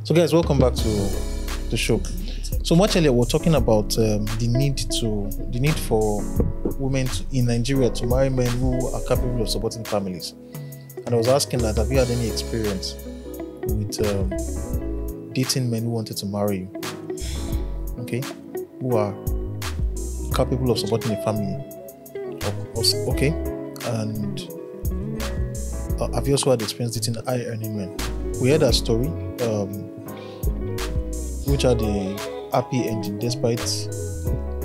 So guys, welcome back to the show. So much earlier we're talking about the need for women in Nigeria to marry men who are capable of supporting families. And I was asking that, have you had any experience with dating men who wanted to marry you? Okay, who are capable of supporting a family? Okay, and have you also had experience dating high-earning men? We heard that story, which are the happy ending despite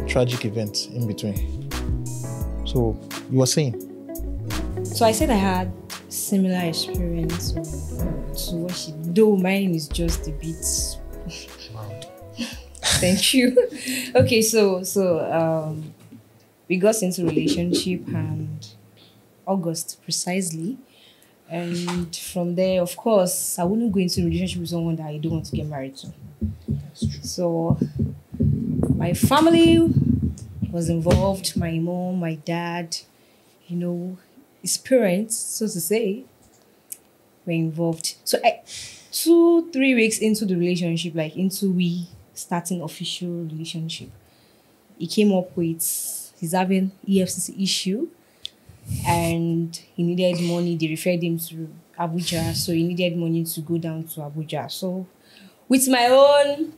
tragic events in between. So you were saying? So I said I had similar experience to what she did, though mine is just a bit. Thank you. Okay, so we got into relationship and August precisely. And from there, of course, I wouldn't go into a relationship with someone that I don't want to get married to. So my family was involved, my mom, my dad, his parents, so to say, were involved. So 2-3 weeks into the relationship, into we starting official relationship, he came up with he's having EFCC issue. And he needed money. They referred him to Abuja, so he needed money to go down to Abuja. So, with my own,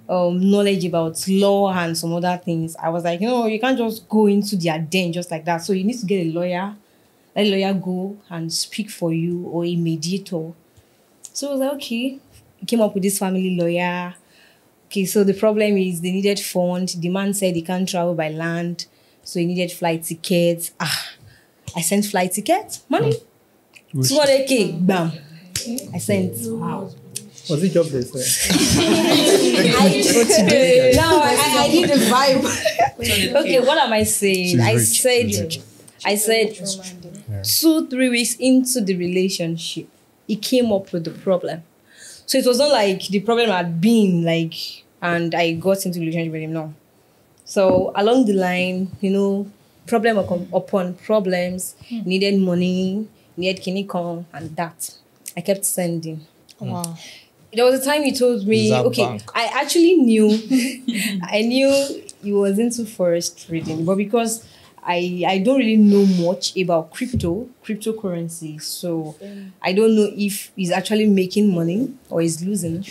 knowledge about law and some other things, I was like, you can't just go into their den just like that. So you need to get a lawyer. Let a lawyer go and speak for you, or a mediator. So I was like, okay. He came up with this family lawyer. Okay, so the problem is they needed funds. The man said he can't travel by land. So he needed flight tickets. I sent flight tickets. Money. 200K. Bam. I sent. Wow. Was it jobless? I need the vibe. Okay, what am I saying? I said 2-3 weeks into the relationship, he came up with the problem. So it was not like the problem had been and I got into a relationship with him. No. So along the line, problem upon problems, needed money, needed kinikon, and that. I kept sending. Wow. There was a time he told me, I actually knew, I knew he was into forest trading, but because I don't really know much about cryptocurrency, so I don't know if he's actually making money or he's losing.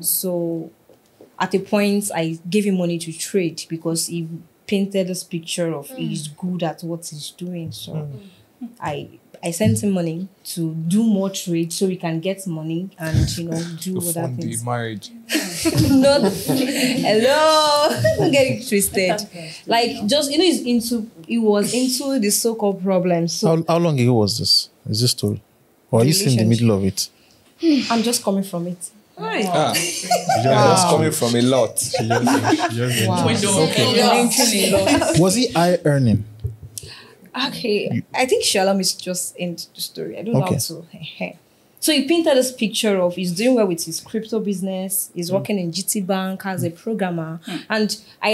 So at a point, I gave him money to trade because he painted this picture of he's good at what he's doing. So I sent him money to do more trade so we can get money and, do other things. Marriage. Not, hello, don't get it twisted. He was into the so-called problems. So How long ago was this? Is this story? Or are you still in the middle of it? I'm just coming from it. That's coming from a lot. Was he high earning? Okay, I think Shalom is just into the story. I don't know how to. So he painted this picture of he's doing well with his crypto business. He's working in GT Bank as a programmer. And I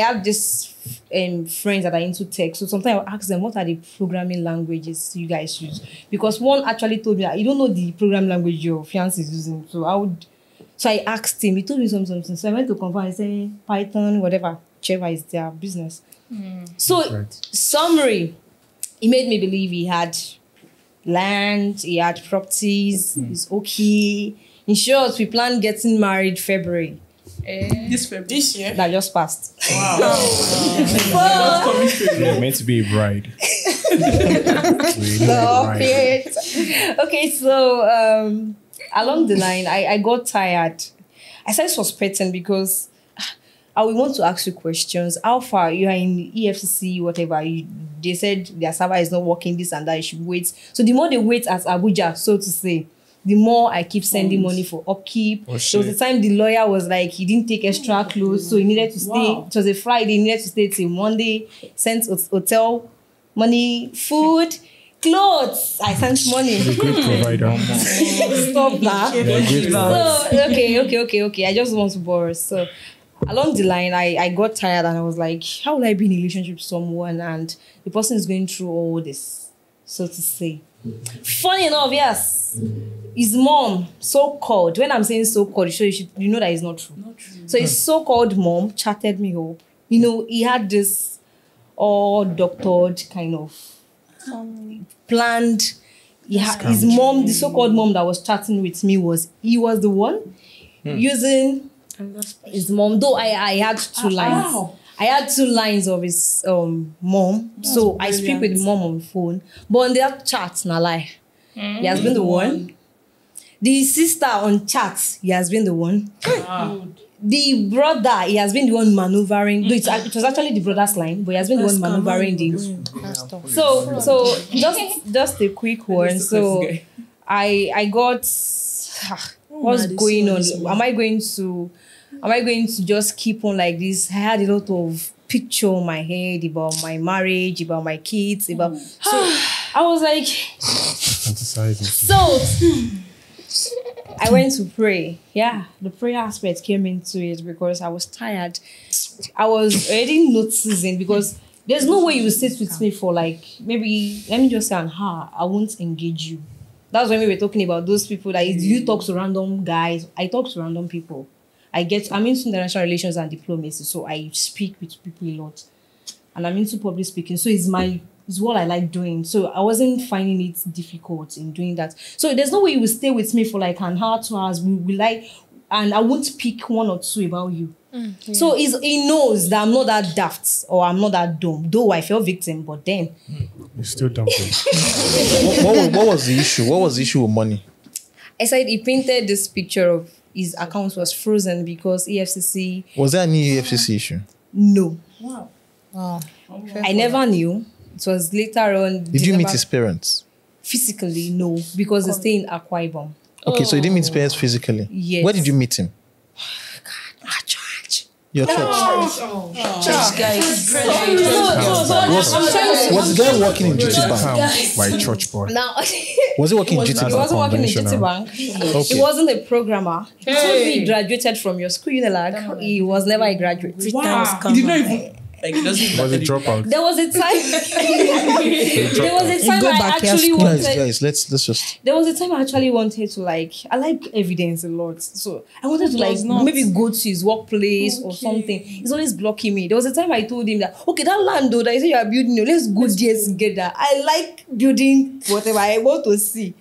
have this friends that are into tech. So sometimes I ask them, what are the programming languages you guys use? Because one actually told me that you don't know the programming language your fiance is using. So I asked him. He told me something. So I went to confirm. I said Python, whichever is their business. So summary, he made me believe he had land, he had properties, he's okay. In short, we planned getting married February. This year? That just passed. Wow. You're meant to be a bride. Stop it. Okay, so along the line, I got tired. I started suspecting because I will want to ask you questions. How far you are in EFCC, whatever. They said their server is not working, this and that. You should wait. So the more they wait at Abuja, so to say, the more I keep sending money for upkeep. There was a time the lawyer was like, he didn't take extra clothes, so he needed to stay. It was a Friday, he needed to stay till Monday. Sent hotel money, food, clothes. I sent money. The great provider. Stop that. So, okay. I just want to borrow. So along the line, I got tired and I was like, how will I be in a relationship with someone and the person is going through all this, so to say? Funny enough, yes. His mom, so-called, when I'm saying so-called, you know that it's not true. Not true. So his so-called mom chatted me up. You know, he had this all doctored kind of planned. His mom, the so-called mom that was chatting with me he was the one using his mom. Though I had two lines. Wow. I had 2 lines of his mom. So I speak with the mom on the phone. But on that chat, na lie. He has been the one. The sister on chat, he has been the one. The brother, he has been the one maneuvering. Though it was actually the brother's line, but he has been the one maneuvering the. So just a quick one. So I got what's going on? Am I going to just keep on like this? I had a lot of picture on my head about my marriage, about my kids, about so I was like so I went to pray. Yeah, the prayer aspect came into it because I was tired. I was already noticing because there's no way you will sit with me for like maybe let me just say an hour. I won't engage you. That's when we were talking about those people that you talk to random guys. I talk to random people. I'm into international relations and diplomacy, so I speak with people a lot. And I'm into public speaking, so it's what I like doing. So I wasn't finding it difficult in doing that. So there's no way you will stay with me for like an hour, 2 hours. We like, and I won't pick 1 or 2 about you. So he knows that I'm not that daft or I'm not that dumb. Though I fell victim, but then You're still dumb. What was the issue? What was the issue with money? I said he painted this picture of his account was frozen because EFCC. Was there any EFCC issue? No. Wow. I never knew. It was later on. Did you meet his parents? Physically, no, because they stay in Akwa Ibom. Okay, so you didn't meet his parents physically? Yes. Where did you meet him? Our church. Your church? Church, guys. Was the guy working in GT Bank? My church boy. Now, Was he working in GT he Bank? wasn't working in GT Conventional. Bank. Okay. He wasn't a programmer. He told me he graduated from your school, Unilag. He was never a graduate. Wow. He did not even like. He doesn't. Was a dropout. There was a time. There was a time Go I back here, actually school. wanted. Guys, let's just. There was a time I actually wanted to I like evidence a lot. So I wanted to maybe go to his workplace or something. He's always blocking me. There was a time I told him that, okay, that land though that you say you are building, let's go there together. I like building whatever I want to see.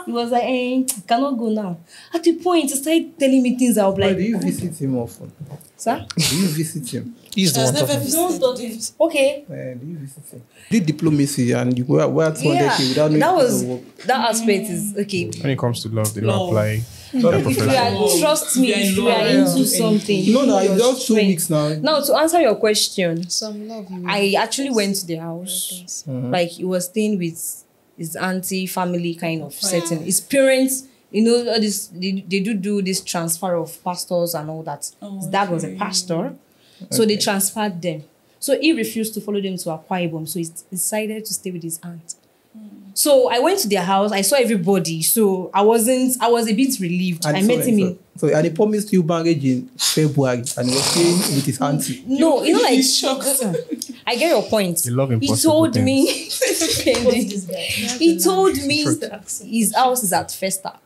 He was like, cannot go now. At the point, he started telling me things I was like, do you visit him often? sir? Do you visit him? He's the one talking. Okay. Do you visit him? Do diplomacy and you were 200K without knowing that aspect is okay. When it comes to love, they don't apply. If you are, trust me, if you are into something. No, your it's just 2 strength. weeks now. Now, to answer your question, Some love you. I actually went to the house. Like, he was staying with his auntie family kind of setting. His parents, you know, all this, they do this transfer of pastors and all that. His dad was a pastor. So they transferred them. So he refused to follow them to Akwa Ibom. So he decided to stay with his aunt. So I went to their house. I saw everybody. So I was a bit relieved. I met him in. So and he promised you marriage in February and he was staying with his auntie. No, you know, like I get your point. You love He impossible told things. me. He told me his house is at Festac.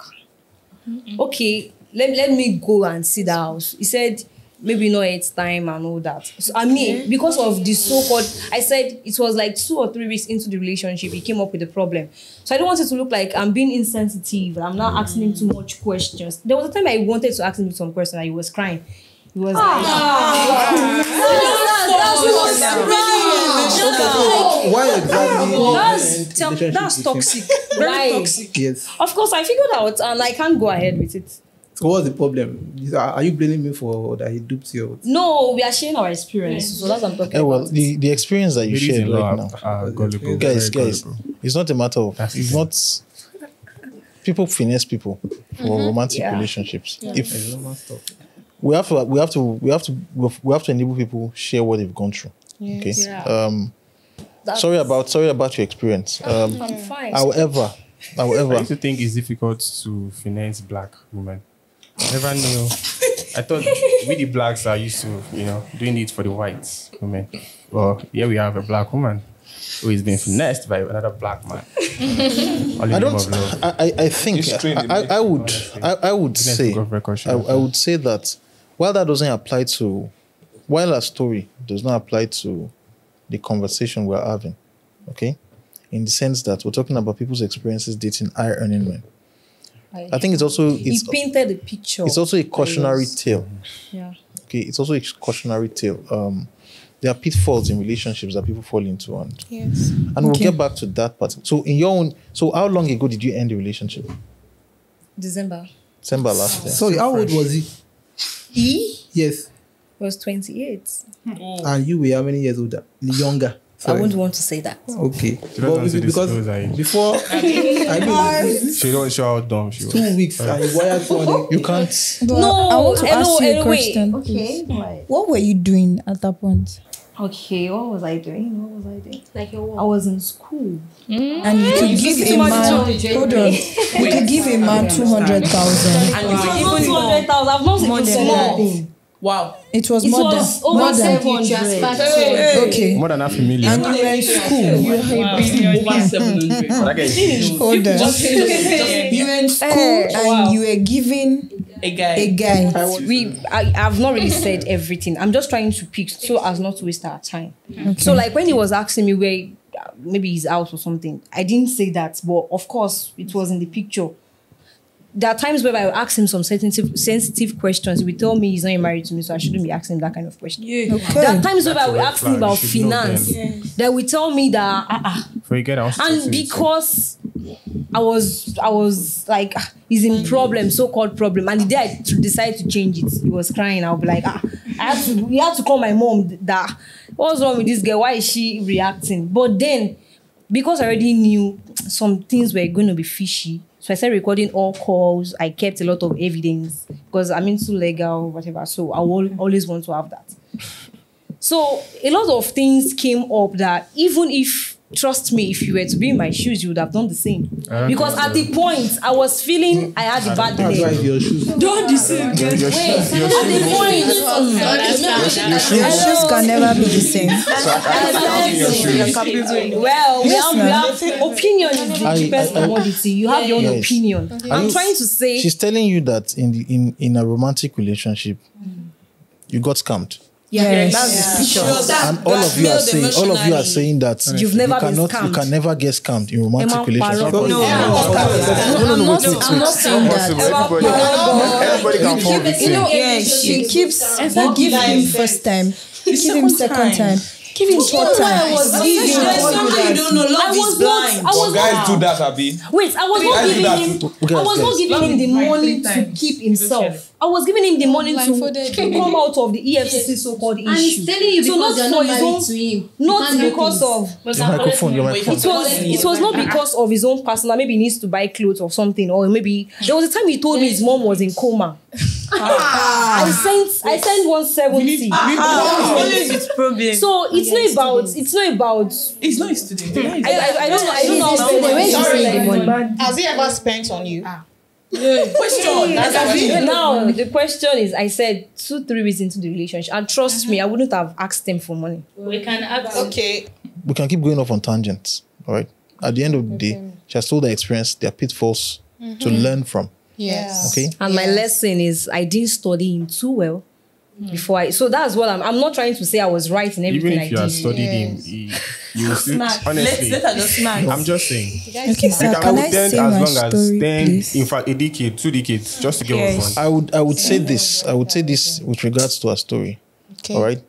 Okay, let me go and see the house. He said maybe not it's time and all that. So I mean, because of the so-called, I said it was like 2 or 3 weeks into the relationship, he came up with the problem. So I don't want it to look like I'm being insensitive. I'm not asking him too much questions. There was a time I wanted to ask him some questions and he was crying. He was like, Why exactly? That's toxic. Very toxic. Yes. of course, I figured out and I can't go ahead with it. So what's the problem? Are you blaming me for that he duped you? No, we are sharing our experience. So that's what I'm talking Well, about. the experience that you Ladies shared in right love now, are gullible. guys, very guys, gullible. it's not a matter of. That's It's it. not. People finesse people for romantic Yeah. relationships. Yeah. If we have to enable people share what they've gone through. Okay. Yeah. Sorry about your experience. I'm fine. However, I used to think it's difficult to finance black women. I never knew. I thought we the blacks are used to, doing it for the whites women. Well, here we have a black woman who is being finessed by another black man. I don't. I think I would say that while that doesn't apply to, while our story does not apply to the conversation we're having, okay, in the sense that we're talking about people's experiences dating high earning men. I think he painted a picture. It's also a cautionary tale. Yeah. Okay, it's also a cautionary tale. There are pitfalls in relationships that people fall into, and we'll get back to that part. So how long ago did you end the relationship? December last year. Sorry, how old was he? He Yes. was 28. And you were how many years older? Younger. I wouldn't want to say that. Okay. She doesn't want to disclose her age. Before, She don't show how dumb she was. 2 weeks, and you wired 200. You can't. No, I want to ask you a wait. question. Okay. What? What were you doing at that point? Okay, what was I doing? Like I was in school. And you could give a man. Hold on. You could give a man 200,000. And it was not 200,000. I've not More seen than anything. Wow. It was It more was than over 700. Okay. More than half a million. And you were in school. Over 700. That guy is huge. Hold on. You were in school and you were giving A guy. a guy. I've not really said everything. I'm just trying to pick so as not to waste our time. So like when he was asking me where maybe he's out or something, I didn't say that, but of course it was in the picture. There are times where I will ask him some sensitive questions. He will tell me he's not married to me, so I shouldn't be asking him that kind of question. Okay. There are times where I will red ask him flag. about You should know finance. them. That will tell me that Before you get out. and because I was like, he's in problem, so-called problem. And the day I decided to change it, he was crying. I'll be like, we had to call my mom that, what's wrong with this girl? Why is she reacting? But then, because I already knew some things were going to be fishy, so I started recording all calls. I kept a lot of evidence because I'm into legal, whatever. So I will always want to have that. So a lot of things came up that even if, trust me, if you were to be in my shoes, you would have done the same. Because at the point, I was feeling I had the bad That's why leg. your shoes. Don't deceive. Wait, at the point, Your shoes can never be the same. well, we have opinion is the cheapest commodity. You have your own Yes. opinion. I'm trying to say, She's telling you that in a romantic relationship, you got scammed. Yes. that's the picture. And all of you are saying that You've never been you scammed. can never get scammed in romantic Emma relationship. Paro. No, I'm not saying that. Everybody can fall victim. Yeah, she keeps. You give him first time. Give him second time. Give him third time. There's something you don't know. Love is blind. Some guys do that, Abi. Wait, I was not giving him. Okay, I was not giving him the money to keep himself. I was giving him the money to come out of the EFCC so-called issue. And he's telling you So because not you're for not his married own- to him. Not because of. Your microphone. It was not because of his own personal. Maybe he needs to buy clothes or something, or maybe there was a time he told me his mom was in coma. I sent 170. It's problem. So it's not about. It's not his today. I don't know. Where is he saying the money? Has he ever spent on you? Question. Now the question is, I said 2-3 weeks into the relationship, and trust me, I wouldn't have asked them for money. We can ask. Okay. We can keep going off on tangents. All right. At the end of the day, she has told her experience. There are pitfalls to learn from. Yes. Okay. And my lesson is, I didn't study him too well before I. So that's what I'm not trying to say I was right in everything Even I if you had did. studied him, you will still, honestly, Let her just smack. I'm just saying. Okay, sir. I Can would I tend say as my long as story, 10, please? in fact, a decade, 2 decades, just to get one point. I would say this. I would say this with regards to her story. Okay. All right.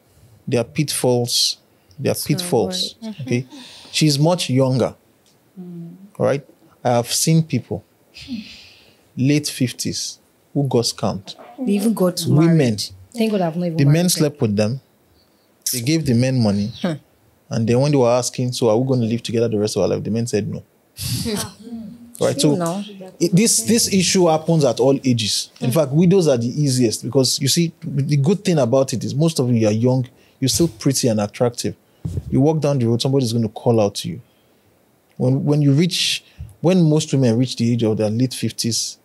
There are pitfalls. Okay. She's much younger. All right. I have seen people, late 50s, who got scammed. They even got Women. married. Thank God I've not even The married men them. slept with them. They gave the men money. And then when they were asking, so are we going to live together the rest of our life? The men said no. Right. So No. this issue happens at all ages. In fact, widows are the easiest because you see, the good thing about it is most of you are young, you're still pretty and attractive. You walk down the road, somebody's going to call out to you. When most women reach the age of their late 50s,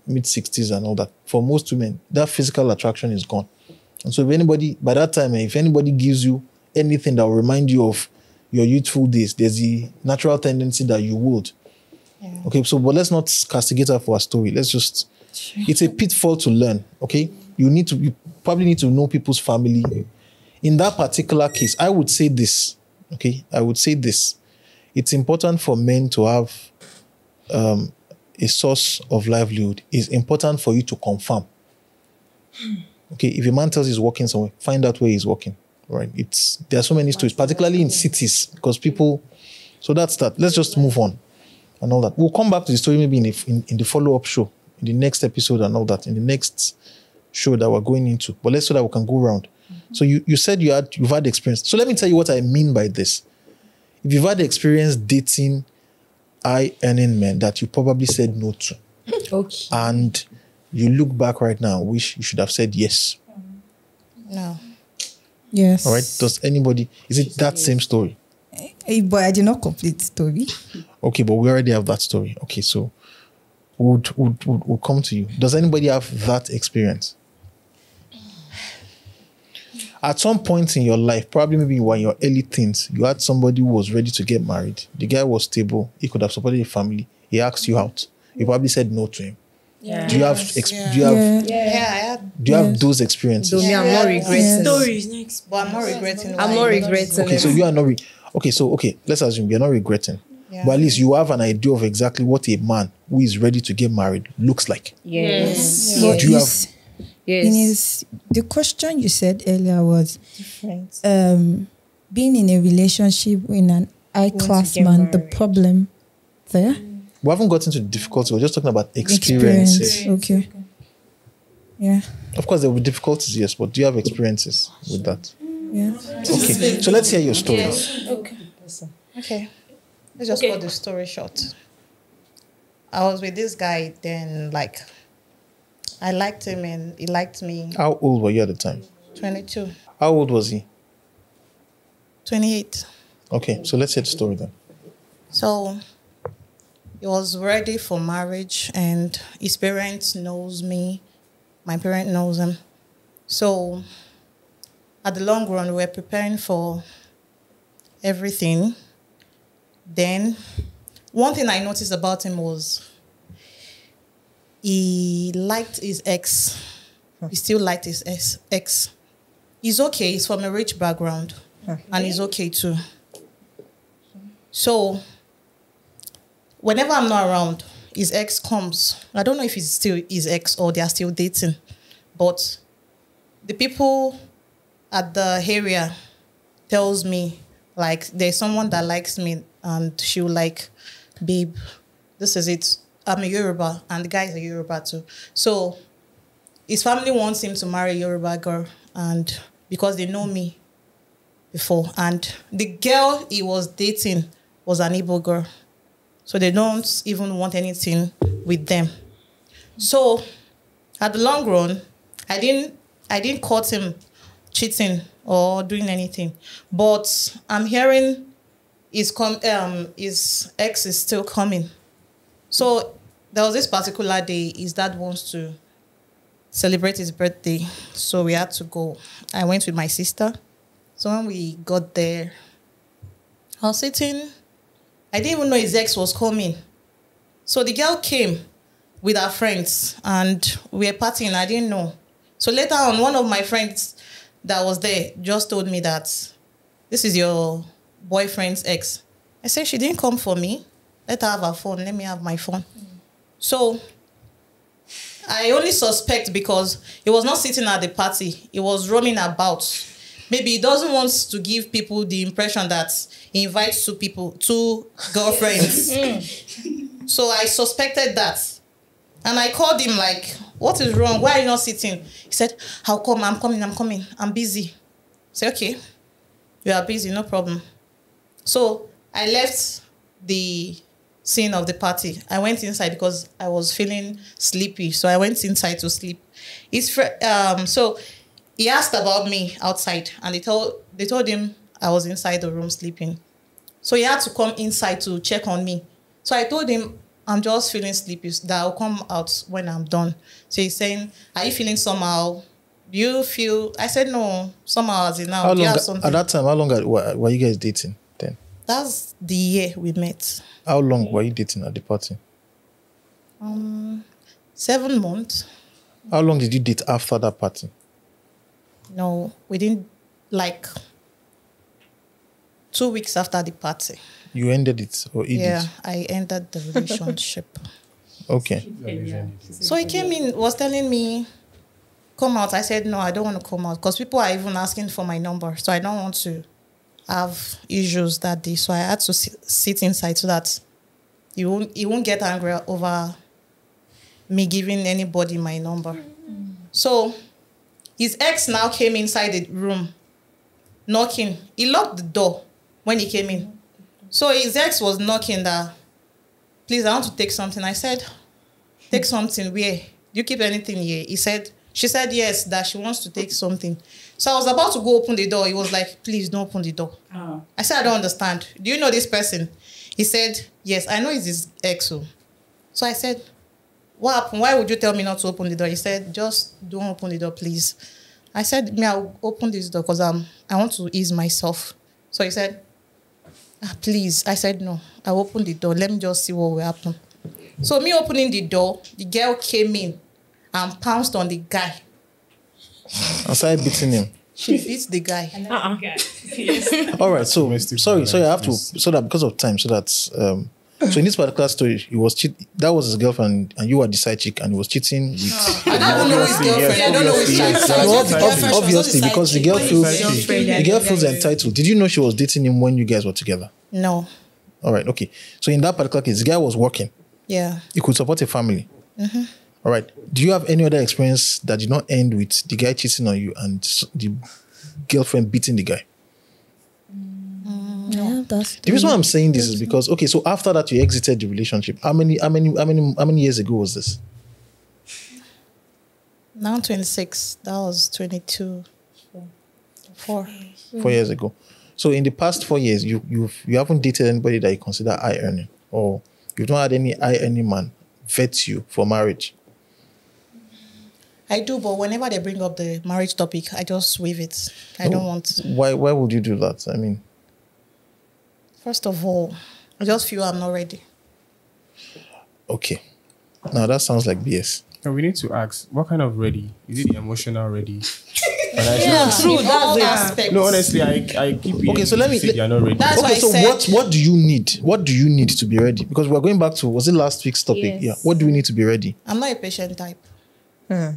mid 60s and all that, for most women, that physical attraction is gone. And so by that time, if anybody gives you anything that will remind you of your youthful days, there's the natural tendency that you would. Yeah. Okay, so but let's not castigate her for her story. Let's just, it's a pitfall to learn. Okay, you probably need to know people's family. In that particular case, I would say this. Okay, I would say this. It's important for men to have a source of livelihood. It's important for you to confirm. Okay, if a man tells he's working somewhere, find out where he's working. Right? There are so many stories, particularly in cities, because people. So that's that. Let's just move on and all that. We'll come back to the story maybe in the follow-up show, in the next episode and all that, in the next show that we're going into. But let's so that we can go around. So you said you've had experience. So let me tell you what I mean by this. If you've had experience dating high-earning men that you probably said no to, okay, and you look back right now, wish you should have said yes. No. Yes. All right. Is it that same story? But I did not complete the story. Okay, but we already have that story. Okay, so we'll come to you. Does anybody have that experience? At some point in your life, probably maybe when you were in your early teens, you had somebody who was ready to get married. The guy was stable. He could have supported a family. He asked you out. You probably said no to him. yeah. Do you have those experiences? So I'm not regretting. Stories next. But I'm not regretting. I'm not regretting. Okay, so you are not. Okay, let's assume you're not regretting. Yeah. But at least you have an idea of exactly what a man who is ready to get married looks like. Yes. But Do you have? Yes. The question you said earlier was Different. Being in a relationship with an high-class man, the problem there? We haven't gotten to the difficulty. We're just talking about experiences. Okay. Yeah. Of course, there will be difficulties, yes, but do you have experiences with that? Yeah. Okay, so let's hear your story. Okay. Let's just cut the story short. I was with this guy then, like, I liked him and he liked me. How old were you at the time? 22. How old was he? 28. Okay, so let's hear the story then. So he was ready for marriage and his parents knows me. My parent knows him. So at the long run, we were preparing for everything. Then one thing I noticed about him was he liked his ex. He still liked his ex. He's okay. He's from a rich background. And he's okay too. So whenever I'm not around, his ex comes. I don't know if it's still his ex or they are still dating. But the people at the area tells me, like, there's someone that likes me and she'll like, babe, this is it. I'm a Yoruba and the guy is a Yoruba too. So his family wants him to marry a Yoruba girl and because they know me before. And the girl he was dating was an Igbo girl. So they don't even want anything with them. So at the long run, I didn't caught him cheating or doing anything. But I'm hearing his ex is still coming. So there was this particular day his dad wants to celebrate his birthday. So we had to go. I went with my sister. So when we got there, I was sitting. I didn't even know his ex was coming. So the girl came with her friends and we were partying. I didn't know. So later on, one of my friends that was there just told me that this is your boyfriend's ex. I said, she didn't come for me. Let her have her phone. Let me have my phone. So I only suspect because he was not sitting at the party. He was roaming about. Maybe he doesn't want to give people the impression that he invites two girlfriends. So I suspected that. And I called him like, what is wrong? Why are you not sitting? He said, how come? I'm coming. I'm busy. I said, okay, you are busy, no problem. So I left the scene of the party. I went inside because I was feeling sleepy. So I went inside to sleep. So he asked about me outside and they told him I was inside the room sleeping. So he had to come inside to check on me. So I told him, I'm just feeling sleepy, that I'll come out when I'm done. So he's saying, are you feeling somehow? Do you feel... I said, no, somehow as in now. Do you have something? At that time, how long were you guys dating then? That's the year we met. How long were you dating at the party? 7 months. How long did you date after that party? No, we didn't, like 2 weeks after the party. You ended it or he Yeah, did? I ended the relationship. Okay. So he came in, was telling me, come out. I said, no, I don't want to come out because people are even asking for my number. So I don't want to have issues that day. So I had to sit inside so that he won't get angry over me giving anybody my number. So his ex now came inside the room, knocking. He locked the door when he came in. So his ex was knocking that, please, I want to take something. I said, take something where? You keep anything here? She said yes, that she wants to take something. So I was about to go open the door. He was like, please don't open the door. I said, I don't understand. Do you know this person? He said, yes, I know it's his ex. So I said, what happened? Why would you tell me not to open the door? He said, just don't open the door, please. I said, I'll open this door because I want to ease myself. So he said, please. I said, no, I'll open the door. Let me just see what will happen. So me opening the door, the girl came in and pounced on the guy. I started beating him. She beats the guy. All right, so sorry, I have to, so that because of time, so that so in this particular story, he was that was his girlfriend, and you were the side chick, and he was cheating with. I don't know his girlfriend. I don't know his child. Obviously, because the girl feels entitled. Did you know she was dating him when you guys were together? No. All right, okay. So in that particular case, the guy was working. Yeah. He could support a family. All right. Do you have any other experience that did not end with the guy cheating on you and the girlfriend beating the guy? Yeah, that's The reason why I'm saying this is because, okay, so after that you exited the relationship. How many years ago was this? Now 26. That was 22. 4. 4 years ago. So in the past 4 years, you haven't dated anybody that you consider high earning, or you've not had any high earning man vet you for marriage. I do, but whenever they bring up the marriage topic, I just waive it. I don't want. Why would you do that? I mean, first of all, I just feel I'm not ready. Okay. Now that sounds like BS. No, we need to ask, what kind of ready? Is it the emotional ready? Yeah, true. That's the aspect. No, honestly, I keep it. Okay, so let me. You're not ready. That's Okay, so why I said, what do you need? What do you need to be ready? Because we're going back to, was it last week's topic? Yes. Yeah. What do we need to be ready? I'm not a patient type.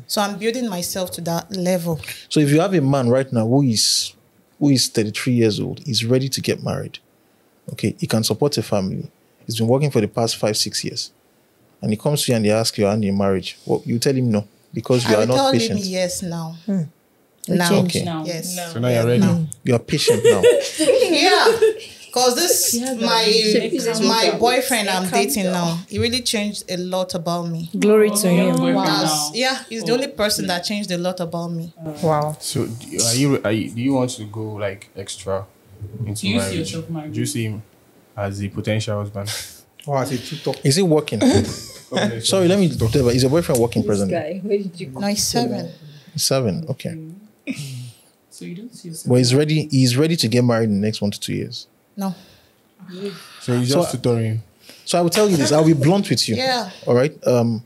So I'm building myself to that level. So if you have a man right now who is 33 years old, he's ready to get married. Okay, he can support a family. He's been working for the past 5-6 years. And he comes to you and they ask you, are you in marriage? Well, you tell him no, because you I are will not tell patient. him yes now. Now. Okay. Yes. So now you're ready. You are patient now. Yeah. Because this, my boyfriend I'm dating now, he really changed a lot about me. Glory to him. Yeah, he's the only person that changed a lot about me. Wow. So do you want to go like extra into Do you see marriage? yourself married? Do you see him as the potential husband? Oh, I say TikTok. Is it working? Sorry, let me whatever. Is your boyfriend working presently? Guy, where did you No, he's 7. 7. Okay. So you don't see yourself. Well, he's ready to get married in the next 1 to 2 years. No. So he's just tutoring. So I will tell you this. I'll be blunt with you. Yeah. All right.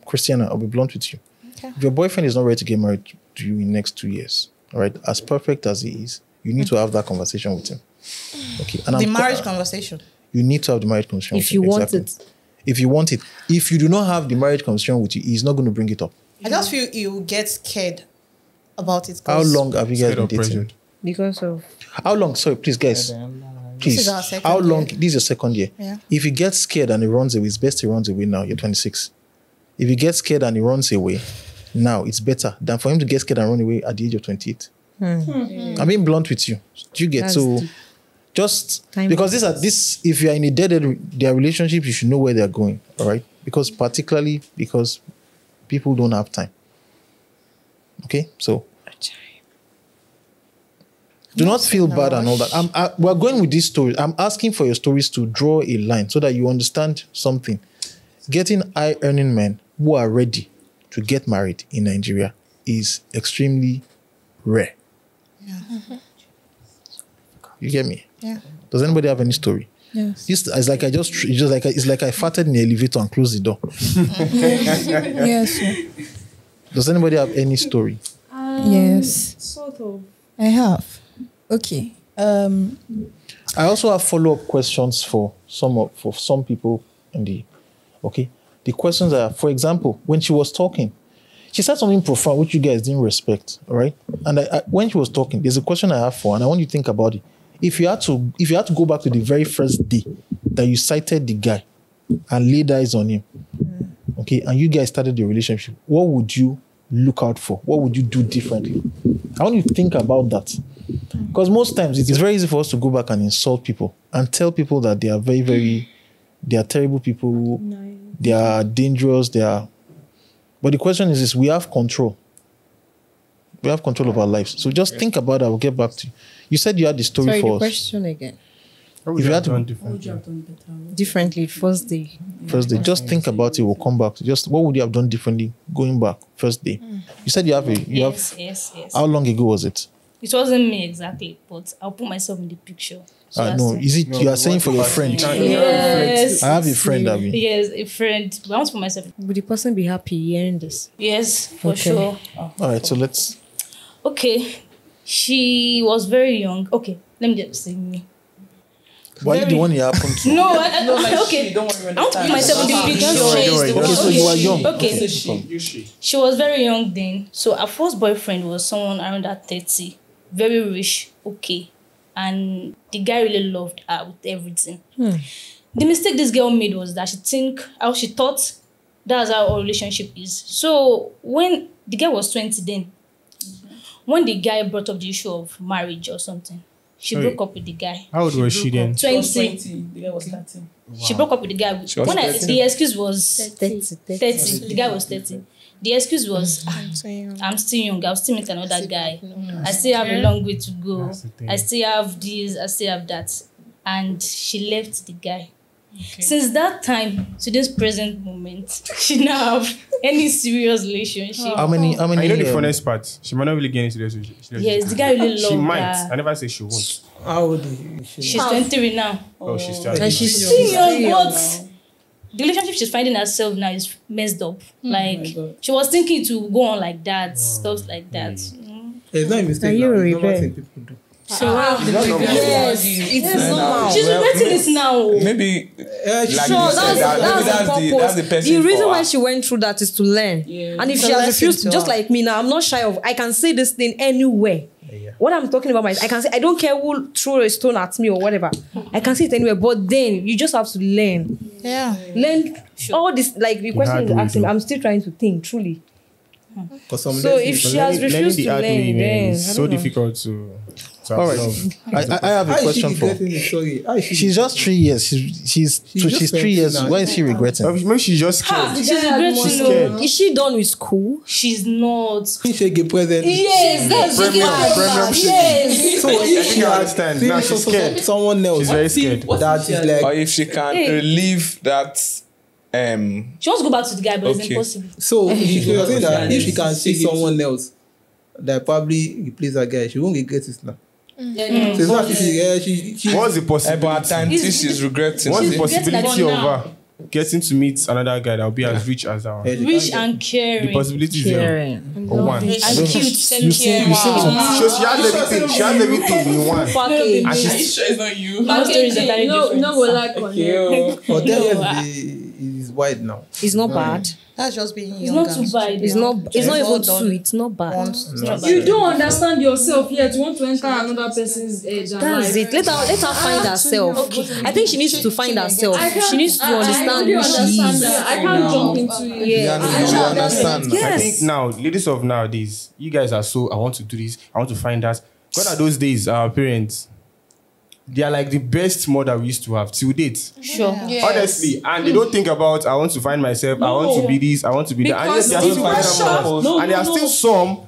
Christiana, I'll be blunt with you. Okay. If your boyfriend is not ready to get married to you in the next 2 years, all right, as perfect as he is, you need to have that conversation with him. Okay. And The marriage conversation. You need to have the marriage conversation If with you him. want Exactly. If you want it. If you do not have the marriage conversation with you, he's not going to bring it up. I just feel you get scared about it. How long have you guys Scared been of dating? pressured. because of How long? Sorry, please, guys. This Please. is our second How long? year. This is your second year. Yeah. If he gets scared and he runs away, it's best he runs away now. You're 26. If he gets scared and he runs away now, it's better than for him to get scared and run away at the age of 28. I'm being blunt with you. Do you get That's so? deep. Just Time because if you are in a their relationship, you should know where they are going. All right, because particularly because people don't have time. Okay, so do not feel bad and all that. We're going with these stories. I'm asking for your stories to draw a line so that you understand something. Getting high earning men who are ready to get married in Nigeria is extremely rare. Yeah. You get me? Yeah. Does anybody have any story? Yes. It's like it's like I farted in the elevator and closed the door. Yes. Does anybody have any story? Yes. Sort of. I have. Okay. I also have follow-up questions for some people in the. Okay, the questions are, for example, when she was talking, she said something profound which you guys didn't respect. All right, and when she was talking, there's a question I have for, and I want you to think about it. If you had to go back to the very first day that you sighted the guy and laid eyes on him, okay, and you guys started the relationship, what would you look out for? What would you do differently? I want you to think about that. Because most times it is very easy for us to go back and insult people and tell people that they are they are terrible people, they are dangerous, but the question is we have control. We have control of our lives. So just think about that. I'll get back to you. You said you had the story for us. Question again. What would If you you have had to- done What would you differently? have done better? Differently, first day. First day. Just think about it. We'll come back. Just what would you have done differently going back first day? You said you have Yes. How long ago was it? It wasn't me exactly, but I'll put myself in the picture. So as No, to- is it you are saying for your friend? Yes. I have a friend, Abby. Yes, a friend. But I want to put myself. Would the person be happy hearing this? Yes, for Okay. sure. All right, so let's. Okay. She was very young. Okay, let me just say me. Why are you the one it happened to? No, okay. Don't worry, I want to put myself in the picture. Don't worry. Okay, so you are young. Okay. She. She was very young then. So her first boyfriend was someone around that 30. Very rich, okay. And the guy really loved her with everything. The mistake this girl made was that she thought that's how our relationship is. So when the guy was 20 then, when the guy brought up the issue of marriage or something, she Sorry. broke up with the guy. How old was she then? 20. 20. The guy was 13. She broke up with the guy. She was 30. The excuse was 30. 30. The guy was 30. The excuse was, I'm still young. I'll still meet another guy. I still have a long way to go. That's the thing. I still have this. I still have that. And she left the guy. Since that time to this present moment, she now have any serious relationship. How many? I know the funniest part. She might not really get into this. Yes, the guy really She loved might. her. I never say she won't. How old is she? She's 23 now. Oh, she's still. And she's Still young, but the relationship she's finding herself now is messed up. Like, she was thinking to go on like that, stuff like that. It's not a mistake. Are you now. a It's normal rebel? thing people do. So, Yes, it's normal. she's regretting this now. Maybe like So you said, that's maybe the that's the purpose. person The reason for why her. she went through that is to learn. And if It's she a has lesson refused, to just her. like me now, I'm not shy of. I can say this thing anywhere. What I'm talking about, I can say I don't care who throw a stone at me or whatever. I can say it anywhere. But then you just have to learn. Yeah. Learn all this. Like the question hard is way, asking. though. I'm still trying to think truly. Some So if she has Learning refused the to hard way, learn, man, then is I so don't know. difficult to All right. absorb. I have a How is question she for. regretting it? Sorry. How is she She's just 3 years. She's just 3 years. 20 now. Why is she regretting? Maybe she's just scared. She's regretting. She's scared. Is she done with school? She's not. She get present? Yes, that's the Premium shit. Yes. So if she think I had understand. seen Now she's scared. someone else, She's very scared. that is Or like. if she can Hey. relieve that She wants to go back to the guy, but it's Okay. impossible. So you're saying that if she can see someone else that probably replace that guy, she won't regret it now. So it's not if she What's the but at possibility? times she's regretting. What's the it. possibility regretting of her getting to meet another guy that will be as rich as her? Rich and The caring. possibility is zero or one. And cute. You seem So she has everything. She has everything in one. Package. And Are you she's sure it's not you? My story is entirely different. No, go like on it. for 10 years is wide now. It's not bad. That's just being It's young. not too bad. It's not. It's not Well even done. two. It's not bad. It's not You bad. don't understand yourself yet. You want to enter another person's edge. and That's life. it. Let her find herself. I think she needs to find herself. She needs to understand I really who she understand is. that. I can't jump into it. Yeah. You understand? I think now, ladies of nowadays, you guys are so, I want to do this, I want to find that. God, are those days, our parents, they are like the best mother we used to have till date. Sure. Honestly, and they don't think about, I want to find myself, I want to be this, I want to be that. And yes, there are Because still the pressure- mothers, and there are still some.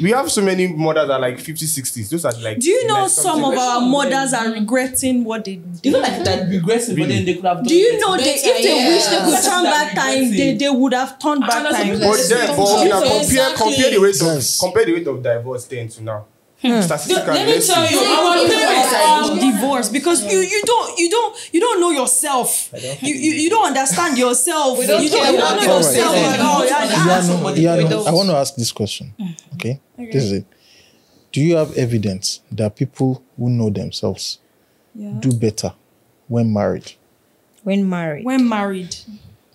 We have so many mothers that are like 50s, 60s. Those are like. Do you know like some of our mothers are regretting what they did? You know, like that regressive, but then they could have done Do you it. know they, if they wish they could turn back time, they would have turned back time. But then, but now compare the rate of Yes. compare the rate of divorce then to now. Statistically, Let me let's tell see. you, our parents are divorced because you don't know yourself. You don't understand yourself. You don't know yourself at all. I want to ask this question. Okay? This is it. Do you have evidence that people who know themselves do better when married? When married.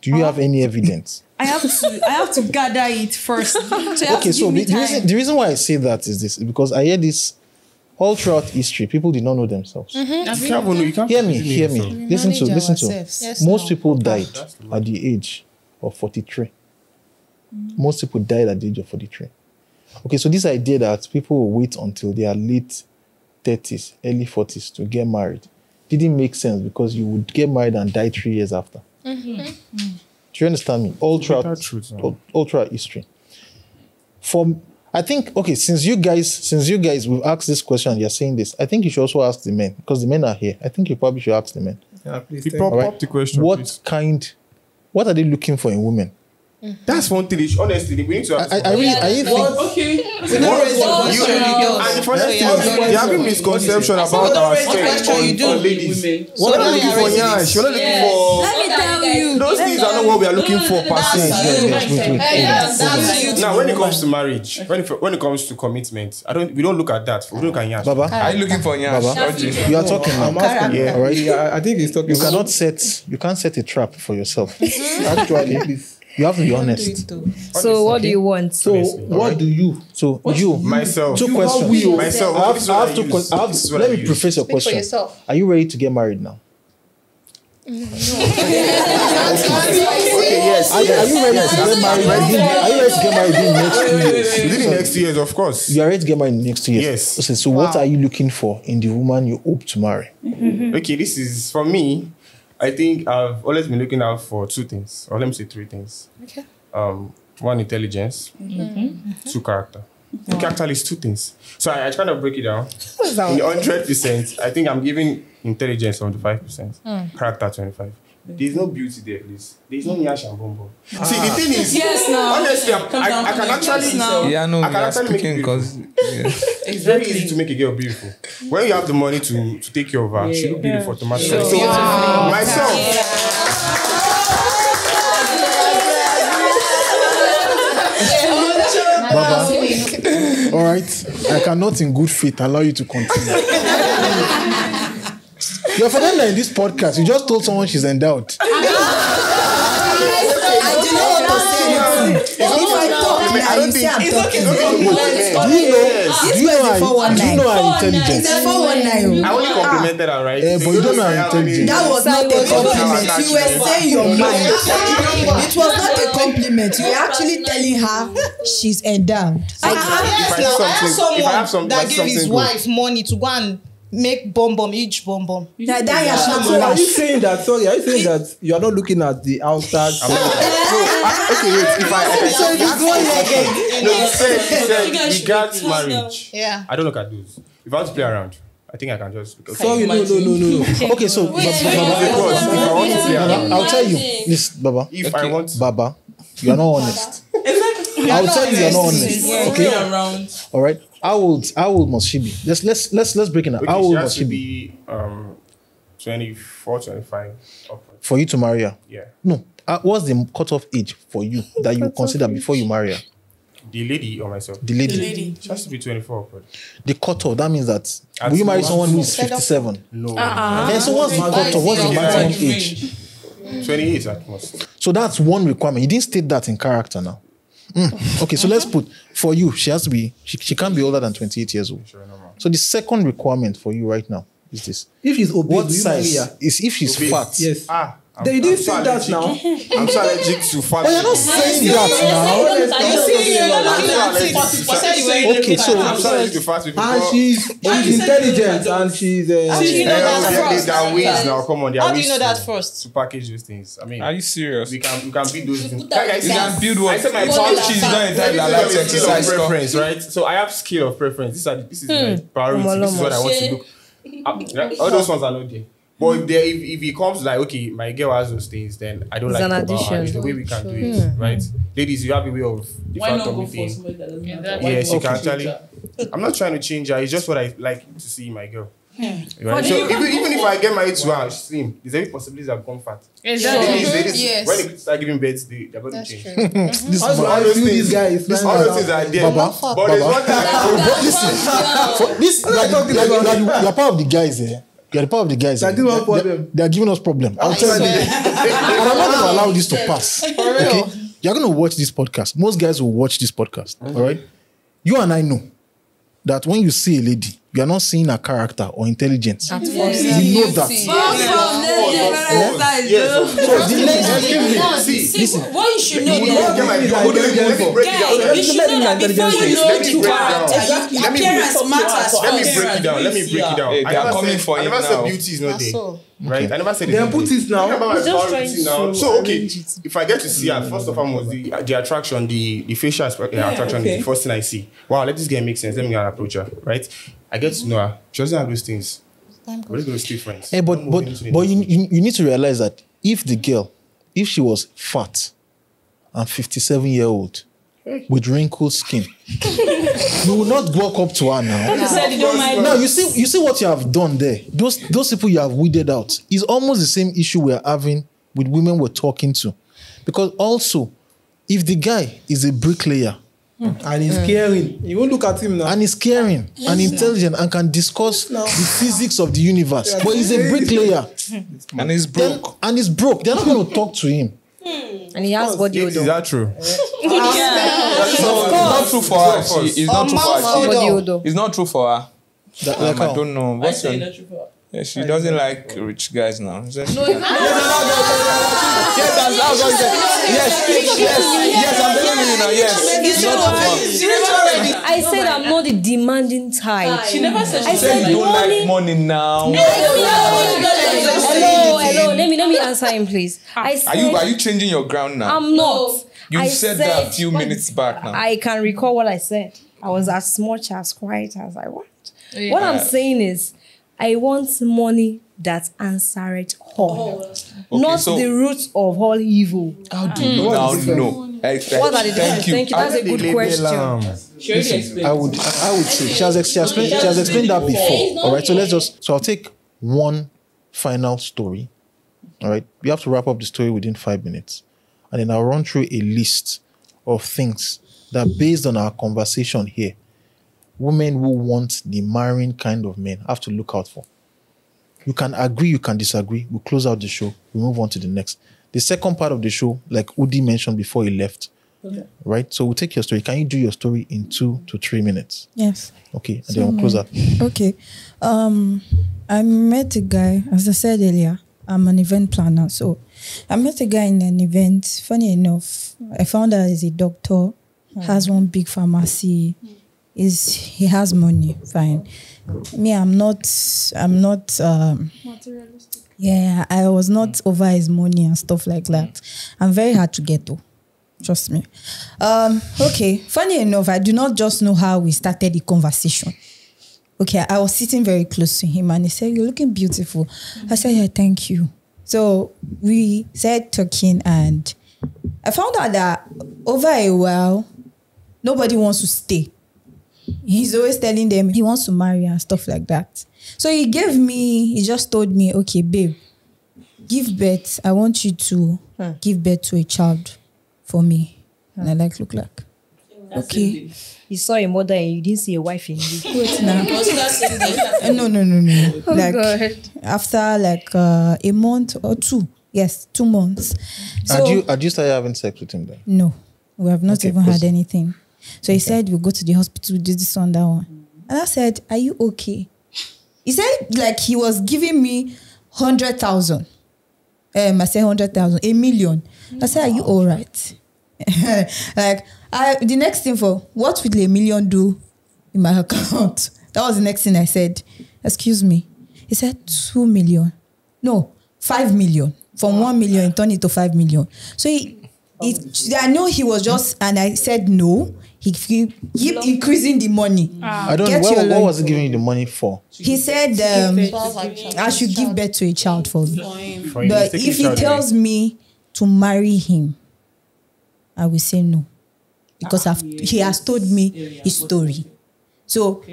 Do you have any evidence? I have to gather it first. So Okay, so the reason why I say that is this, because I hear this all throughout history. People did not know themselves. You can't Hear me. Listen to. Yes, Most people died at the age of 43. Most people died at the age of 43. Okay, so this idea that people will wait until they are late 30s, early 40s to get married didn't make sense, because you would get married and die 3 years after. Do you understand me? All throughout history. I think, okay, since you guys will ask this question and you're saying this, I think you should also ask the men, because the men are here. I think you probably should ask the men. Yeah, please. Pop the question. What are they looking for in women? That's one thing. Honestly, we need to ask. I really think. Okay. And the first thing is, you have a misconception about our sex on ladies. What are we looking for? Yeah, we're not looking for. Let me tell you, Those things are not what we are looking for per se. Wait. Now, when it comes to marriage, when it comes to commitment, we don't look at that. We look at Yash. Baba, Are you looking for Nyash? you are talking now. I'm asking. All right. Yeah, I think he's talking. You can't set a trap for yourself. Actually, you have to be honest. So what do you want? So what do you? So you Myself. Two questions. Myself. I have two questions. Let me preface your question. Are you ready to get married now? Okay, yes. Are you ready to get married? Are you ready to get married in the next 2 years? Within the next 2 years, of course. You are ready to get married in the next 2 years? Yes. Okay, so what are you looking for in the woman you hope to marry? Okay, this is, for me, I think I've always been looking out for 2 things, or let me say 3 things. Okay. 1, intelligence. 2, character. Okay, actually, it's 2 things. So I kind of break it down. In 100%, I think I'm giving intelligence 75%, character 25%. There's no beauty there, please. There's no nyash and bombo. See, the thing is, honestly, I can actually, Yeah, no, I can we are actually make speaking it because it's very easy to make a girl beautiful. When you have the money to take care of her, she look beautiful automatically. So myself. Baba, all right. I cannot in good faith allow you to continue. You're forgetting that in this podcast, you just told someone she's endowed. I don't think Do you know her intelligence? I only complimented her, right? But you don't know her intelligence. That was not a compliment. You were saying your mind. It was not a compliment. You were actually telling her she's endowed. I have someone that gave his wife money to go and make huge bomb. So are you saying that? Sorry, are you saying that you are not looking at the outside? Okay, wait. If you said regards marriage. Yeah. I don't look at those. If I want to play around, I think I can just look. Sorry, no. Okay, so Baba, If I want to play around, I'll tell you this, Baba. if I want, Baba, you are not honest. I'll tell you are not honest. Okay. All right. How old must she be? Let's break it down. How okay, old she has must to she be? be 24, 25 upwards. For you to marry her? Yeah. No. What's the cutoff age for you that you consider before you marry her? The lady or myself? The lady. She has to be 24 upwards. The cutoff, that means that will you marry someone who is 57? No. So what's the cutoff? What's the maximum age? 28 at most. So that's one requirement. You didn't state that in character now. Okay, so let's put, for you, she has to be, she can't be older than 28 years old. Sure, no, So the second requirement for you right now is this. If she's obese, What will you marry size her? is if she's Obese. fat? Yes. They didn't say that now. I'm so allergic to fat. But you're not saying that now. Okay, so I'm so allergic to fat people. And she's intelligent and she's There are ways now. Come on, there are How do ways you know that first? to package those things. I mean, Are you serious? we can build those things. You can build what? I said my If she's not entitled, I like to exercise. skill of preference, right? So I have skill of preference. This is my priority. This is what I want to look. All those ones are not there. But if it comes like, okay, my girl has those things, then I don't It's like an it about her. addition. It's the way we can do it, right? Ladies, you have a way of Why not go for thing. somebody that doesn't have Yes, you can change actually. her? I'm not trying to change her. It's just what I like to see in my girl. Right? But So you even if I get married to her and she's slim, there's every possibility that become fat. Exactly. Ladies, Yes. when they start giving birth, they're going to change. This Also, man- I feel this guy is All those things are there. Baba, But there's Baba. one thing You're part of the guys here. You're the part of the guys. They're giving us problem. They're giving us problem. I'll tell you. And I'm not going to allow this to pass. Okay? You're going to watch this podcast. Most guys will watch this podcast. All right? You and I know that when you see a lady, you are not seeing her character or intelligence. You know that. So the next See, what you should know Let me that break it down. guy, you should know that before you know to character, appearance matters. Let me break it down. Hey, they are coming for I him never said now. beauty is not That's there. all. Right? I never said Then put it now. just trying to So okay, arrange it. if I get to see her, first of all, was the attraction, the facial attraction is the first thing I see. Wow, let this girl make sense. Let me go and approach her. Right? I get to know her. She doesn't have those things. We're just going to stay friends. Hey, but you need to realize that if she was fat and 57-year-old with wrinkled skin, you will not walk up to her now. You said you don't mind. Now you see what you have done there. Those people you have weeded out is almost the same issue we are having with women we're talking to, because also if the guy is a bricklayer And he's caring. You won't look at him now. and is caring and intelligent and can discuss the physics of the universe, but he's a bricklayer And he's broke. they're not going to talk to him. And he has body Is odor. that true? So it's not true for her. It's not true for her. Body odor. It's not true for her. I don't know. I What's say your... that's true for her. Yeah, she doesn't like rich guys now. Is that- No, it's not. Yes, that's what he said. Yes, I'm telling you now. Yes, it's not true for her. I said I'm not the demanding type. She never said I she said You don't like money now. Hello. Let me answer him, please. I said Are you changing your ground now? I'm not. You I said that a few minutes back now. I can recall what I said. I was as much as quiet as I want. What I'm saying is, I want money that answereth all, not so- the root of all evil. How do you now know? What are the differences? Thank you. That's a good question. She already explained. I would say she has explained that before. All right, so I'll take one final story. All right, we have to wrap up the story within 5 minutes, and then I'll run through a list of things that, based on our conversation here, women who want the marrying kind of men have to look out for. You can agree, you can disagree. We'll close out the show. We move on to the next. The second part of the show, like Udi mentioned before he left, right? So we'll take your story. Can you do your story in 2 to 3 minutes? Yes. Okay, and then we'll close out. Okay. I met a guy, as I said earlier, I'm an event planner. So I met a guy in an event. Funny enough, I found out he's a doctor, has one big pharmacy. He has money, fine. Me, I'm not materialistic. Yeah, I was not over his money and stuff like that. I'm very hard to get to. Trust me. Okay, funny enough, I do not just know how we started the conversation. Okay, I was sitting very close to him and he said, "You're looking beautiful." I said, "Yeah, thank you." So we started talking and I found out that over a while, nobody wants to stay. He's always telling them he wants to marry and stuff like that. So he just told me, "Okay, babe, give birth. I want you to give birth to a child for me." And I look like, okay. You saw a mother and you didn't see a wife in you. Wait now. No. God. After a month or 2. Yes, 2 months. So Had you started having sex with him then? no, we have not Okay, even proceed. had anything. So he said, "We'll go to the hospital, do this one, that one." And I said, "Are you okay?" He said, he was giving me 100,000. I said 100,000, 1 million. I said, "Are you all right?" The next thing what will 1 million do in my account? That was the next thing I said. "Excuse me." He said 2 million. No, 5 million. From 1 million, he turned it to 5 million. So I know he was just, and I said no. he keep increasing the money. I don't know. What was he giving you the money for? He said I should give birth to a child for him. But if he tells me to marry him, I will say no. Because he has told me his story. So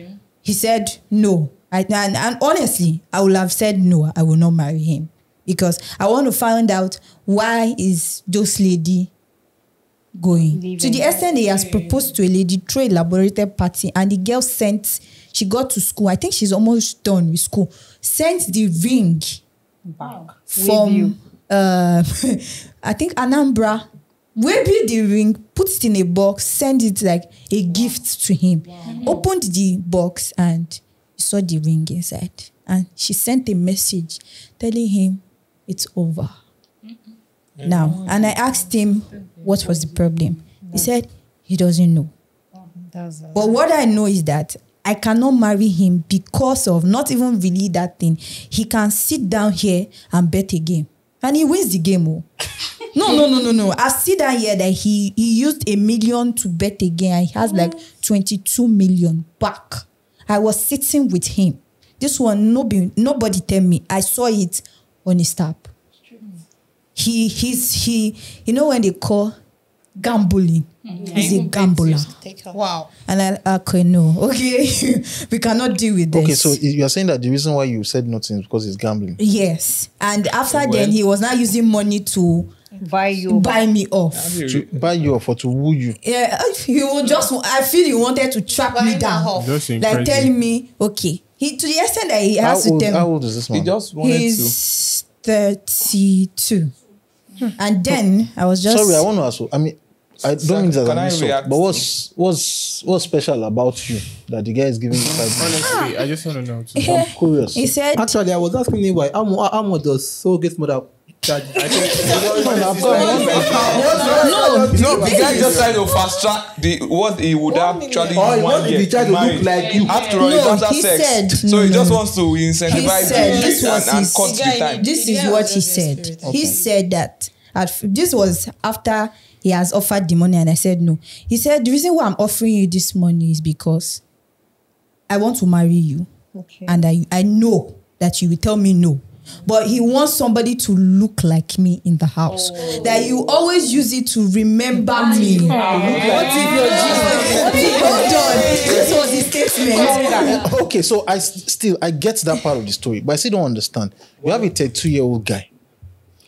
he said no. And honestly, I would have said no, I will not marry him. Because I want to find out why is this lady going. To the extent he has proposed to a lady through a elaborated party, and the girl she got to school, I think she's almost done with school, sent the ring back from I think Anambra, maybe the ring, put it in a box, send it like a gift to him. Opened the box and saw the ring inside, and she sent a message telling him it's over now. And I asked him what was the problem. He said he doesn't know. But what I know is that I cannot marry him because of not even really that thing. He can sit down here and bet a game, and he wins the game. No. I see down here that he used 1 million to bet a game, and he has like 22 million back. I was sitting with him. This one, nobody tell me. I saw it on his tab. He you know when they call gambling, he's a gambler. Wow. And I no. Okay, we cannot deal with this. Okay, so you are saying that the reason why you said nothing is because he's gambling. Yes, and after then he was now using money to buy me off. To buy you off or to woo you. Yeah, he will just. I feel he wanted to track me down, like telling me, okay. He to the extent that he has to tell me. How old is this man? He just wanted He's 32. And then I was just... Sorry, I want to ask you. I mean, I don't mean that I'm insult, but what's special about you that the guy is giving you 5 minutes? Honestly, I just want to know too. I'm curious. He said... Actually, I was asking him why. How much does surrogate mother charge? No, the guy just trying to fast track what he would actually want to try to look like you. After all, it's after sex. So he just wants to incentivize you and cut the time. This is what he said. Okay. He said that this was after he has offered the money, and I said no. He said the reason why I'm offering you this money is because I want to marry you. Okay. And I know that you will tell me no. But he wants somebody to look like me in the house. That you always use it to remember me. What if you're Jesus? Hold on. This was his statement. Okay, so I get that part of the story, but I still don't understand. You have a 32-year-old guy,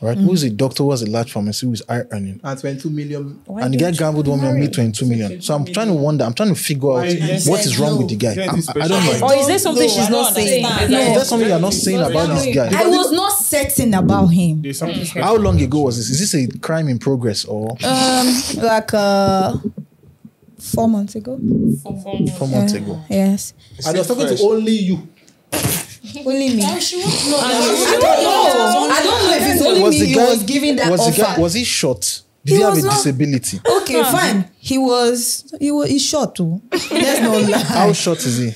right? Who's a doctor, who has a large pharmacy, who is earning. And 22 million. And the guy gambled 1 million, made 22 million. So I'm trying to figure out what is wrong with the guy. I don't know. Or is there something she's not saying? No. Is there something you're not saying about this guy? I was not certain about him. How long ago was this? Is this a crime in progress or? Like 4 months ago. 4 months ago. Yes. And you're talking to only you. Only me. I don't know if it's only me he was giving that offer. Was he short? Did he have a disability? Okay, fine. He's short too. There's no lie. How short is he?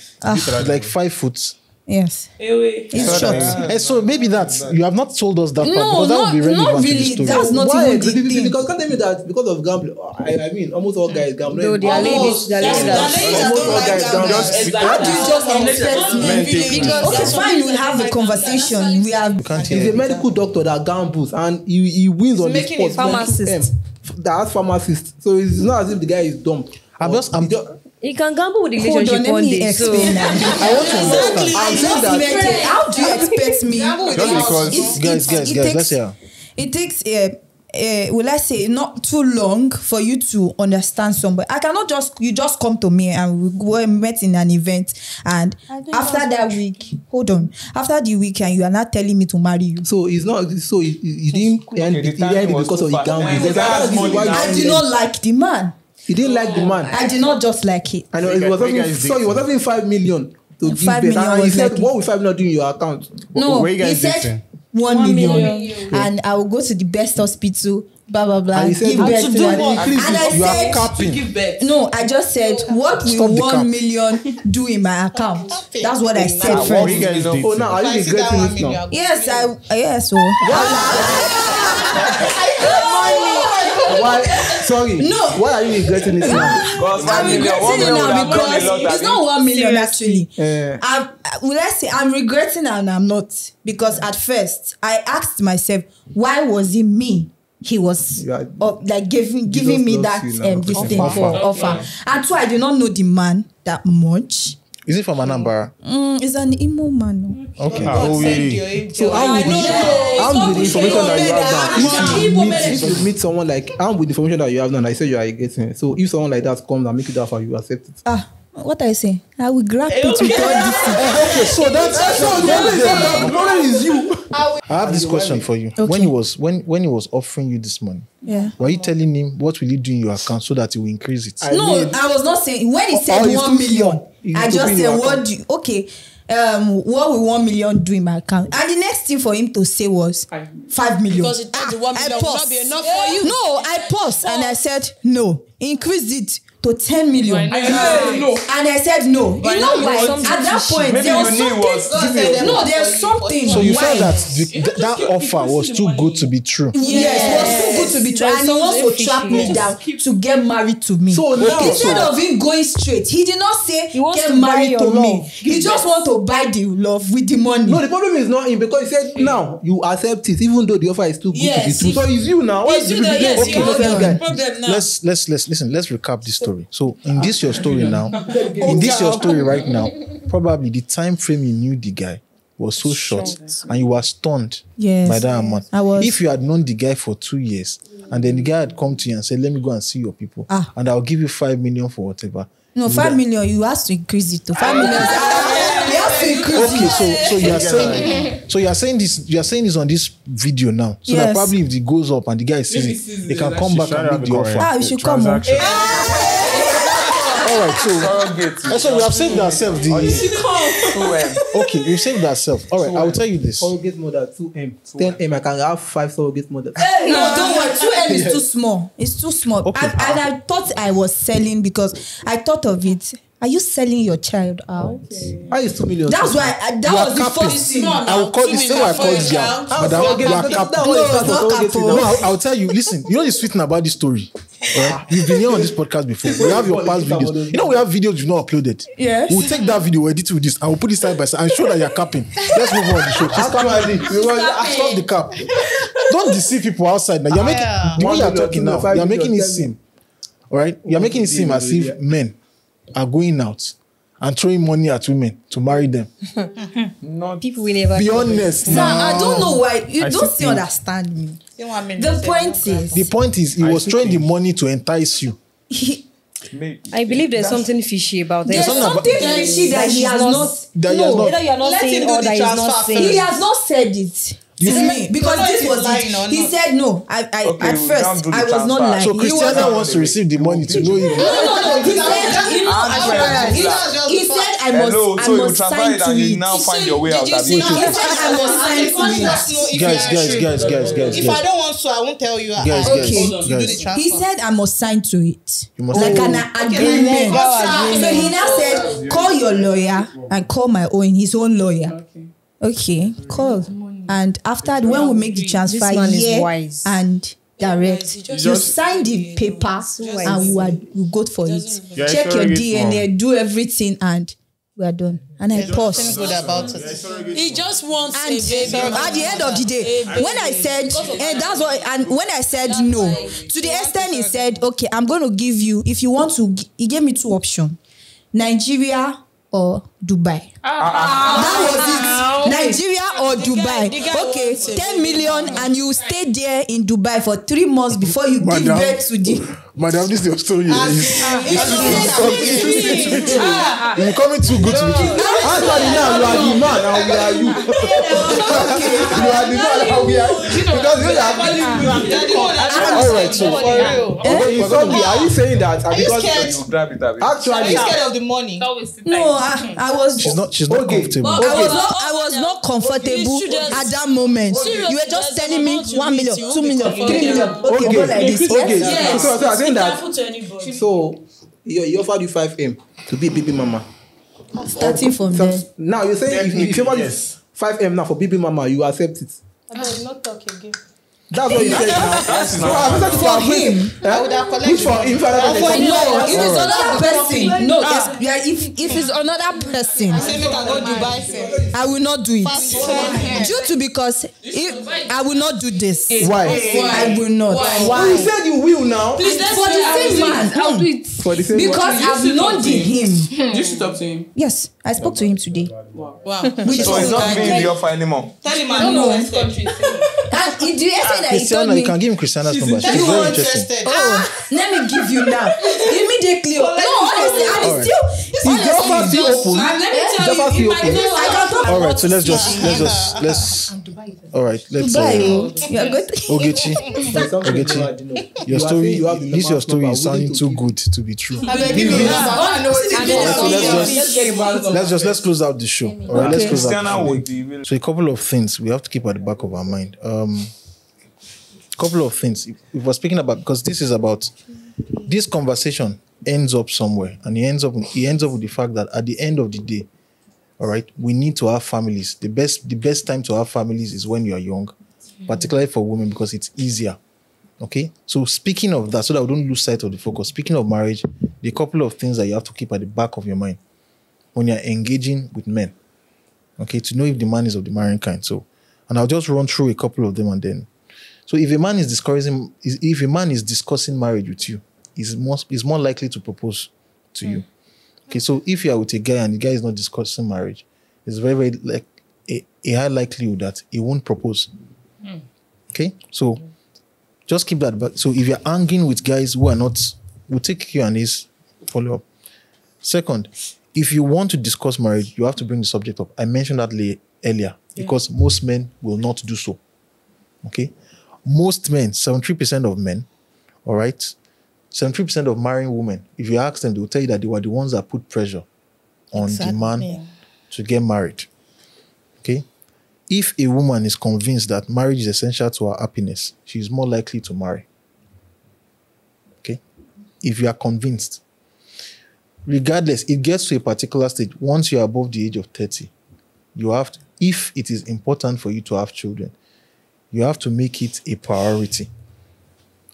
Like 5 foot. Yes. He's short. So maybe you have not told us that part, No, because that would be relevant not to the really. story. That's not even the thing. Because can't tell me that because of gambling. I mean, almost all guys gamble. No, they are ladies. Almost all guys gamble. How do you just expect me? Okay, fine, we have a conversation. We have. He's a medical doctor that gambles and he wins on the spot. Pharmacist. That's pharmacist. So it's not as if the guy is dumb. He can gamble with the relationship Hold on, one let me day. explain that. I want to understand. I'm saying that. How do you expect me? Just because guys, let's hear. It takes will I say not too long for you to understand somebody. I cannot you just come to me and we met in an event, and after that week, after the weekend you are not telling me to marry you. So it's not. So you didn't end because of the gambling. I do not like the man. He didn't like the man. I did not just like it. I know it was having 5 million to give 5 million. And he said, "What will 5 million do in your account?" No, where you guys he said 1 million, and I will go to the best hospital. Blah blah blah. And he said, give birth to that. And I you said, are capping. no, I just said, what will 1 million do in my account? That's what I said first. Oh, now are you regretting it now? Yes, yes. Why? Sorry. No. Why are you regretting it now? Because I'm 1 million, regretting it now because it's not 1 million actually. Let's say I'm regretting it and I'm not, because at first I asked myself, why was it me? He was like giving me that this thing for offer. And so I did not know the man that much. Is it from Anambra? It's an emo man. Okay. So how with the information that you have now, if you meet someone like, how with the information that you have now, I say you are getting. So if someone like that comes and make it offer, you accept it. What I say? I will grab it with all this. Okay, so that's glory is you. I have this question for you. Okay. When he was offering you this money, yeah, were you telling him what will you do in your account so that he will increase it? No, I was not saying. When he said 1 million, I just said, what do you, okay, what will 1 million do in my account? And the next thing for him to say was 5 million. Because it the 1 million will not be enough for you. No, I paused and I said, no, increase it to 10 million. And I said no. You know why? At that point, there was something. No, there's something. So you felt that that offer was too good to be true. Yes, it was too good to be true. And he wants to trap me down to get married to me. So now, instead of him going straight, he did not say get married to me. He just want to buy the love with the money. No, the problem is not him, because he said now you accept it, even though the offer is too good to be true. So it's you now. It's you that, yes, you have a problem now. Let's listen. Let's recap this story. So in this your story now, in this your story right now, probably the time frame you knew the guy was so short and you were stunned by that amount. If you had known the guy for 2 years and then the guy had come to you and said, let me go and see your people and I'll give you 5 million for whatever. No, 5 million, you have to increase it to 5 million. You have to increase it. So you are saying this on this video now. So that probably if it goes up and the guy is saying it, they can come back and make the offer. You should come on. All right, so we have saved ourselves. Okay, we've saved ourselves. All right, I will tell you this. Surrogate mother 2M, 10M. I can have 5 surrogate mothers. No, don't worry. 2M is too small. It's too small. Okay. And I thought I was selling because I thought of it. Are you selling your child out? Why is 2 million? That's why that was the first thing. I will call this. Say I called you. No, I'll tell you. Listen, you know the sweet thing about this story. Right? We've been here on this podcast before. We have your past videos. You know we have videos you've not uploaded. Yes. We'll take that video, edit it with this. I will put it side by side and show that you're capping. Let's move on the show. Stop the cap. Don't deceive people outside. Now you're making the way you're talking now. You're making it seem. All right. You're making it seem as if men are going out and throwing money at women to marry them. People will never be honest. Sir, I don't know why you don't still understand me. The point is he was throwing the money to entice you. I believe there's something fishy about it. There's something fishy that he has not. Either you are not saying or that he's not saying. He has not said it. To me, because this was it. He said no. At first I was not lying. So Christiana wants to receive the money to know you. No. He said I must sign to it. Now find your way out. He said I must sign to it. Guys. If I don't want to, I won't tell you. Guys. He said I must sign to it. Like an agreement. So he now said, call your lawyer and call my own, his own lawyer. Okay, call. And after when we make the transfer, and direct, you sign the paper and we go for it. Check your DNA, do everything, and we are done. And I pause. He just wants a baby. At the end of the day, when I said, and that's what, and when I said no, to the extent he said, okay, I'm going to give you, if you want to, he gave me 2 options: Nigeria or Dubai. That was it. Nigeria or Dubai. Okay, 10 million and you stay there in Dubai for 3 months before you give birth to the... Madam, this is your story. It's becoming too good to be true. Actually, now you are the man and we are you. You are the man and we are you. Because you are alright, so are you saying that because actually are you scared of the money? No, I was. She's not comfortable. I was not comfortable at that moment. You were just telling me 1 million, 2 million, 3 million. Okay, go like this. Yes. So I think that. So you offered you 5M to be baby mama. Starting from there. Now you're saying if you offer 5M now for baby mama, you accept it. I will not talk again. That's what you said now. For him. I would have collected. Which for him? No, if it's another person. No, if it's another person, I will not do it. Due to because if I will not do this. Why? I will not. Why? You said you will now. For the same man, I'll do it. For the same Because I've known him. Did you talk to him? Yes, I spoke to him today. Wow. Which So it's not being in the offer anymore. Tell him I know his country. And do you say that he told Christiana, me? you can give him Christiana's number. She's You very were interesting. interested. Oh, let me give you now. Immediately. No, honestly, and Alright. it's still. Is the offer still open? Let me The tell offer you, still open? All right, so let's. All right, let's. You're good. Ogechi, your story. Your story is sounding too good to be true. Let's close out the show. All right, let's close out. Christiana would be really. So a couple of things we have to keep at the back of our mind. Couple of things if we're speaking about, because this is about this conversation ends up somewhere, and he ends up with the fact that at the end of the day, all right, we need to have families. The best time to have families is when you are young, particularly for women, because it's easier. Okay, so speaking of that, so that we don't lose sight of the focus. Speaking of marriage, the couple of things that you have to keep at the back of your mind when you're engaging with men. Okay, to know if the man is of the marrying kind. So, and I'll just run through a couple of them, and then. So if a man is discussing marriage with you, he's more likely to propose to you. Okay, so if you are with a guy and the guy is not discussing marriage, it's very, very like a high likelihood that he won't propose. Okay, so just keep that back. So if you're hanging with guys who are not, we'll take Q&A's follow up. Second, if you want to discuss marriage, you have to bring the subject up. I mentioned that earlier because most men will not do so. Okay. Most men, 73% of men, all right, 73% of marrying women, if you ask them, they will tell you that they were the ones that put pressure on the man to get married. Okay? If a woman is convinced that marriage is essential to her happiness, she is more likely to marry. Okay? If you are convinced. Regardless, it gets to a particular stage. Once you are above the age of 30, you have to, if it is important for you to have children, you have to make it a priority.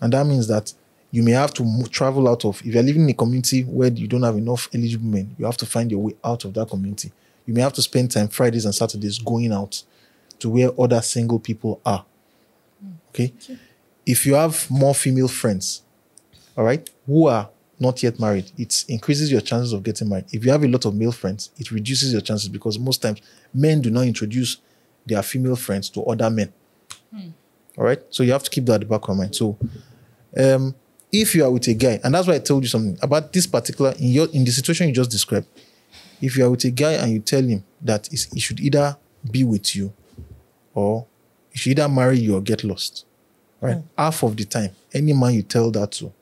And that means that you may have to travel out of, if you're living in a community where you don't have enough eligible men, you have to find your way out of that community. You may have to spend time Fridays and Saturdays going out to where other single people are. Okay? If you have more female friends, all right, who are not yet married, it increases your chances of getting married. If you have a lot of male friends, it reduces your chances because most times men do not introduce their female friends to other men. All right, so you have to keep that at the back of your mind. So, if you are with a guy, and that's why I told you something about this particular in the situation you just described. If you are with a guy and you tell him that he should either be with you, or he should either marry you or get lost, right? Half of the time, any man you tell that to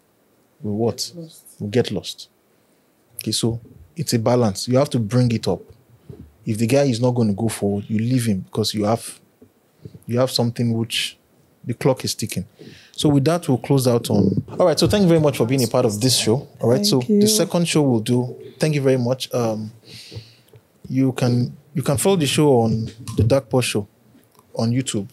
will what? Will get lost. Okay, so it's a balance. You have to bring it up. If the guy is not going to go forward, you leave him because you have something which the clock is ticking. So with that, we'll close out on. All right. So thank you very much for being a part of this show. All right. So the second show we'll do. Thank you very much. You can follow the show on the Darkpore Show on YouTube.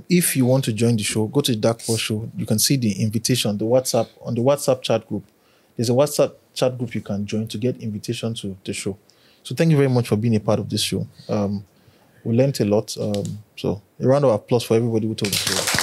If you want to join the show, go to the Darkpore Show. You can see the invitation on the WhatsApp chat group. There's a WhatsApp chat group you can join to get invitation to the show. So thank you very much for being a part of this show. We learned a lot. So a round of applause for everybody who told the show.